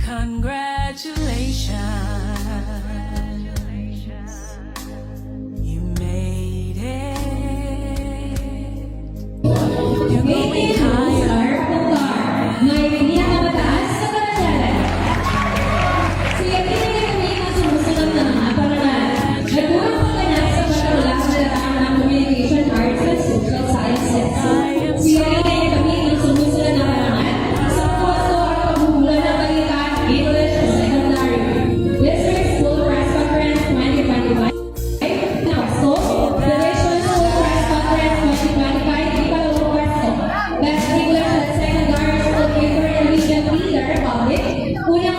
Congratulations, you made it. You're going higher. May bigyan na mataas sa karangalan. Siya pinagkakami ang sumusunod na mga parangalan. Nagurang pagganap sa pagkakalakas na lataan ng Communication Arts and Social Sciences. Siya pinagkakami ang sumusunod na parangalan sa posto at pagbubulan ng balitaan English and Secondary. District School Press Conference 2025. Now, Division School Press Conference 2025. Ikalawang pwesto. Best English and Secondary School Paper and Media Leader Republic. Unang